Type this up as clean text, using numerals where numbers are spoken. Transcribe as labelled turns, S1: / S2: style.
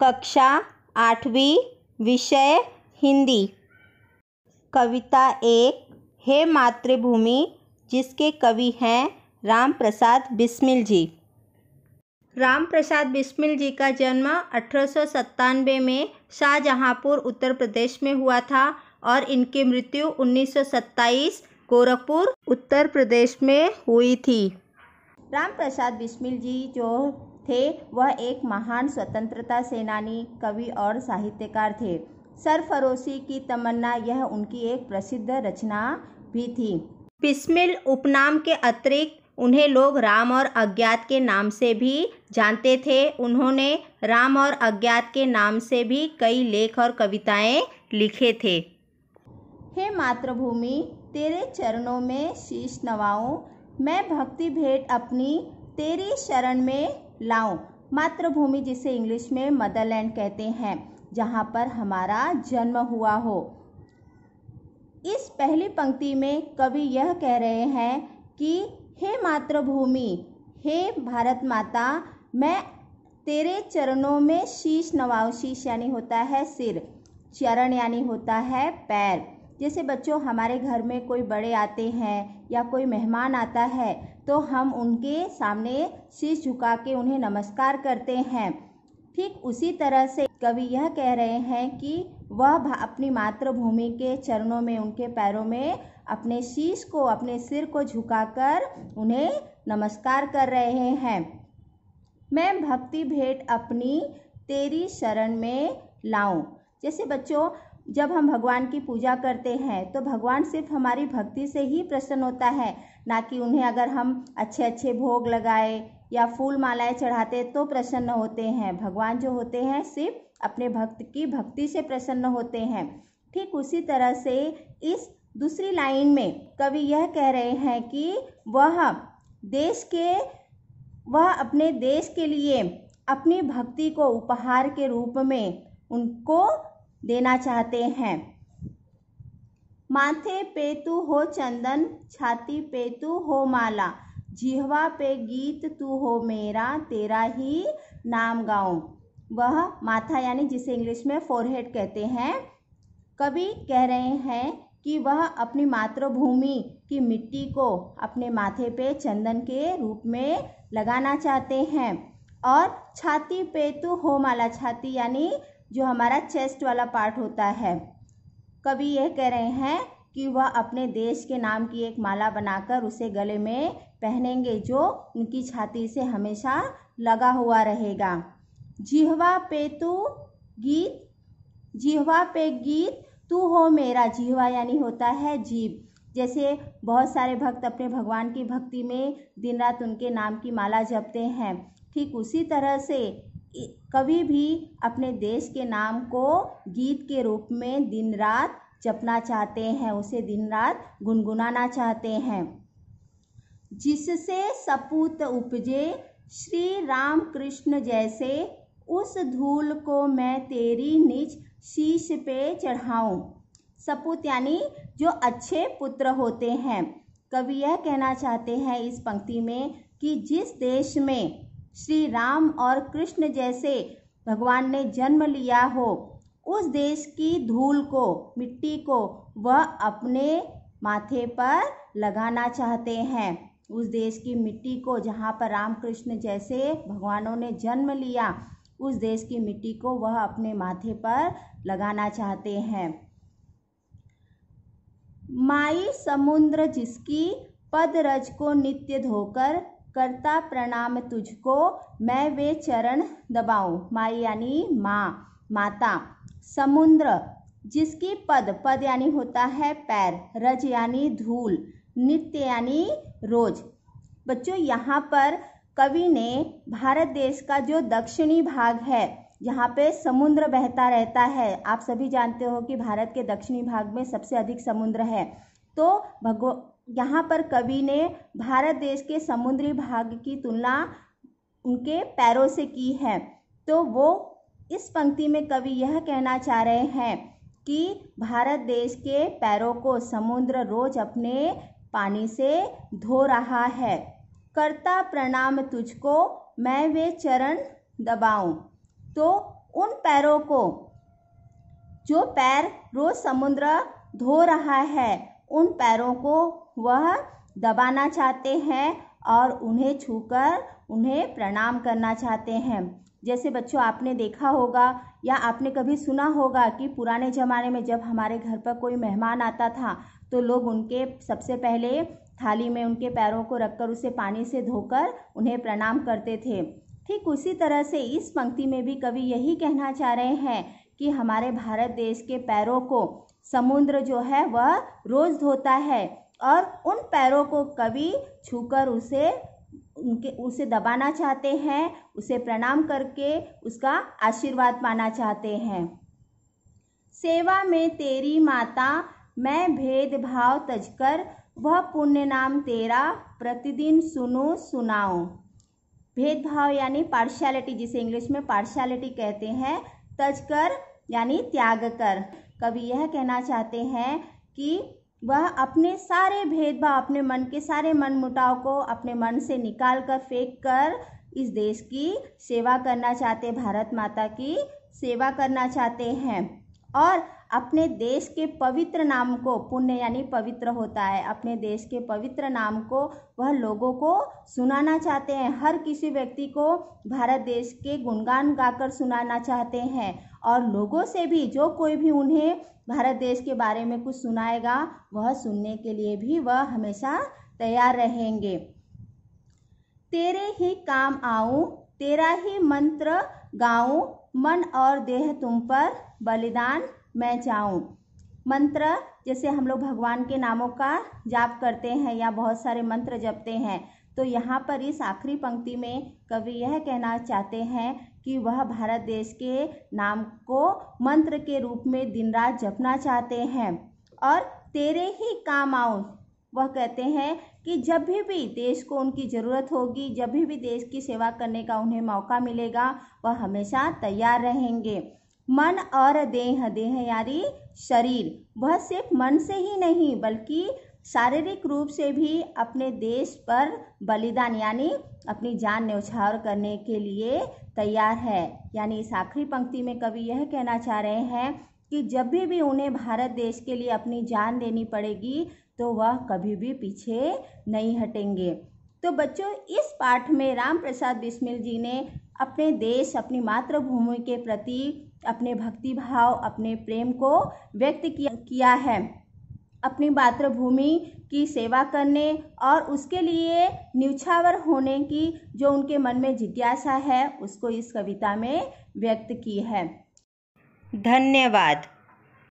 S1: कक्षा 8वीं, विषय हिंदी। कविता 1, हे मातृभूमि, जिसके कवि हैं राम प्रसाद बिस्मिल जी। राम प्रसाद बिस्मिल जी का जन्म 1897 में शाहजहांपुर उत्तर प्रदेश में हुआ था और इनकी मृत्यु 1927 गोरखपुर उत्तर प्रदेश में हुई थी। राम प्रसाद बिस्मिल जी जो थे वह एक महान स्वतंत्रता सेनानी, कवि और साहित्यकार थे। सरफरोशी की तमन्ना यह उनकी एक प्रसिद्ध रचना भी थी। बिस्मिल उपनाम के अतिरिक्त उन्हें लोग राम और अज्ञात के नाम से भी जानते थे। उन्होंने राम और अज्ञात के नाम से भी कई लेख और कविताएं लिखे थे। हे मातृभूमि, तेरे चरणों में शीश नवाऊं, मैं भक्ति भेंट अपनी तेरी शरण में लाऊं। मातृभूमि जिसे इंग्लिश में मदरलैंड कहते हैं, जहाँ पर हमारा जन्म हुआ हो। इस पहली पंक्ति में कवि यह कह रहे हैं कि हे मातृभूमि, हे भारत माता, मैं तेरे चरणों में शीश नवाऊं। शीश यानी होता है सिर, चरण यानी होता है पैर। जैसे बच्चों हमारे घर में कोई बड़े आते हैं या कोई मेहमान आता है तो हम उनके सामने शीश झुका के उन्हें नमस्कार करते हैं। ठीक उसी तरह से कवि यह कह रहे हैं कि वह अपनी मातृभूमि के चरणों में, उनके पैरों में अपने शीश को, अपने सिर को झुकाकर उन्हें नमस्कार कर रहे हैं। मैं भक्ति भेंट अपनी तेरी शरण में लाऊं। जैसे बच्चों जब हम भगवान की पूजा करते हैं तो भगवान सिर्फ हमारी भक्ति से ही प्रसन्न होता है, ना कि उन्हें अगर हम अच्छे अच्छे भोग लगाए या फूल मालाएं चढ़ाते तो प्रसन्न होते हैं। भगवान जो होते हैं सिर्फ अपने भक्त की भक्ति से प्रसन्न होते हैं। ठीक उसी तरह से इस दूसरी लाइन में कवि यह कह रहे हैं कि वह अपने देश के लिए अपनी भक्ति को उपहार के रूप में उनको देना चाहते हैं। माथे पे तू हो चंदन, छाती पे तू हो माला, जिह्वा पे गीत तू हो मेरा, तेरा ही नाम गाऊं। वह माथा यानी जिसे इंग्लिश में फोरहेड कहते हैं। कवि कह रहे हैं कि वह अपनी मातृभूमि की मिट्टी को अपने माथे पे चंदन के रूप में लगाना चाहते हैं। और छाती पे तू हो माला, छाती यानी जो हमारा चेस्ट वाला पार्ट होता है। कवि यह कह रहे हैं कि वह अपने देश के नाम की एक माला बनाकर उसे गले में पहनेंगे, जो उनकी छाती से हमेशा लगा हुआ रहेगा। जिह्वा पे गीत तू हो मेरा, जिह्वा यानी होता है जीभ। जैसे बहुत सारे भक्त अपने भगवान की भक्ति में दिन रात उनके नाम की माला जपते हैं, ठीक उसी तरह से कवि भी अपने देश के नाम को गीत के रूप में दिन रात जपना चाहते हैं, उसे दिन रात गुनगुनाना चाहते हैं। जिससे सपूत उपजे श्री राम कृष्ण जैसे, उस धूल को मैं तेरी निज शीश पे चढ़ाऊं। सपूत यानी जो अच्छे पुत्र होते हैं। कवि यह कहना चाहते हैं इस पंक्ति में कि जिस देश में श्री राम और कृष्ण जैसे भगवान ने जन्म लिया हो, उस देश की धूल को, मिट्टी को वह अपने माथे पर लगाना चाहते हैं। उस देश की मिट्टी को जहाँ पर राम कृष्ण जैसे भगवानों ने जन्म लिया, उस देश की मिट्टी को वह अपने माथे पर लगाना चाहते हैं। माई समुद्र जिसकी पद रज को नित्य धोकर, करता प्रणाम तुझको मैं वे चरण दबाऊं। माई यानी माँ, माता। समुद्र जिसकी पद यानी होता है पैर, रज यानी धूल, नित्य यानी रोज। बच्चों यहाँ पर कवि ने भारत देश का जो दक्षिणी भाग है, जहाँ पे समुद्र बहता रहता है, आप सभी जानते हो कि भारत के दक्षिणी भाग में सबसे अधिक समुद्र है, तो यहाँ पर कवि ने भारत देश के समुद्री भाग की तुलना उनके पैरों से की है। तो वो इस पंक्ति में कवि यह कहना चाह रहे हैं कि भारत देश के पैरों को समुद्र रोज अपने पानी से धो रहा है। करता प्रणाम तुझको मैं वे चरण दबाऊं। तो उन पैरों को, जो पैर रोज समुद्र धो रहा है, उन पैरों को वह दबाना चाहते हैं और उन्हें छूकर उन्हें प्रणाम करना चाहते हैं। जैसे बच्चों आपने देखा होगा या आपने कभी सुना होगा कि पुराने ज़माने में जब हमारे घर पर कोई मेहमान आता था तो लोग उनके सबसे पहले थाली में उनके पैरों को रखकर उसे पानी से धोकर उन्हें प्रणाम करते थे। ठीक उसी तरह से इस पंक्ति में भी कवि यही कहना चाह रहे हैं कि हमारे भारत देश के पैरों को समुद्र जो है वह रोज़ धोता है और उन पैरों को कवि छूकर उसे दबाना चाहते हैं, उसे प्रणाम करके उसका आशीर्वाद पाना चाहते हैं। सेवा में तेरी माता मैं भेदभाव तजकर, वह पुण्य नाम तेरा प्रतिदिन सुनो सुनाओ। भेदभाव यानी पार्शियलिटी, जिसे इंग्लिश में पार्शियलिटी कहते हैं, तजकर यानी त्याग कर। कवि यह कहना चाहते हैं कि वह अपने सारे भेदभाव, अपने मन के सारे मन मुटाव को अपने मन से निकाल कर फेंक कर इस देश की सेवा करना चाहते, भारत माता की सेवा करना चाहते हैं और अपने देश के पवित्र नाम को, पुण्य यानी पवित्र होता है, अपने देश के पवित्र नाम को वह लोगों को सुनाना चाहते हैं। हर किसी व्यक्ति को भारत देश के गुणगान गाकर सुनाना चाहते हैं और लोगों से भी, जो कोई भी उन्हें भारत देश के बारे में कुछ सुनाएगा वह सुनने के लिए भी वह हमेशा तैयार रहेंगे। तेरे ही काम आऊं, तेरा ही मंत्र गाऊं, मन और देह तुम पर बलिदान मैं चाहूं। मंत्र, जैसे हम लोग भगवान के नामों का जाप करते हैं या बहुत सारे मंत्र जपते हैं, तो यहाँ पर इस आखिरी पंक्ति में कवि यह कहना चाहते हैं कि वह भारत देश के नाम को मंत्र के रूप में दिन रात जपना चाहते हैं। और तेरे ही काम आऊं, वह कहते हैं कि जब भी देश को उनकी ज़रूरत होगी, जब भी देश की सेवा करने का उन्हें मौका मिलेगा, वह हमेशा तैयार रहेंगे। मन और देह, देह यानी शरीर, वह सिर्फ मन से ही नहीं बल्कि शारीरिक रूप से भी अपने देश पर बलिदान यानी अपनी जान न्यौछावर करने के लिए तैयार है। यानी इस आखिरी पंक्ति में कवि यह कहना चाह रहे हैं कि जब भी उन्हें भारत देश के लिए अपनी जान देनी पड़ेगी तो वह कभी भी पीछे नहीं हटेंगे। तो बच्चों, इस पाठ में राम प्रसाद बिस्मिल जी ने अपने देश, अपनी मातृभूमि के प्रति अपने भक्ति भाव, अपने प्रेम को व्यक्त किया है। अपनी मातृभूमि की सेवा करने और उसके लिए न्यौछावर होने की जो उनके मन में जिज्ञासा है उसको इस कविता में व्यक्त की है।
S2: धन्यवाद।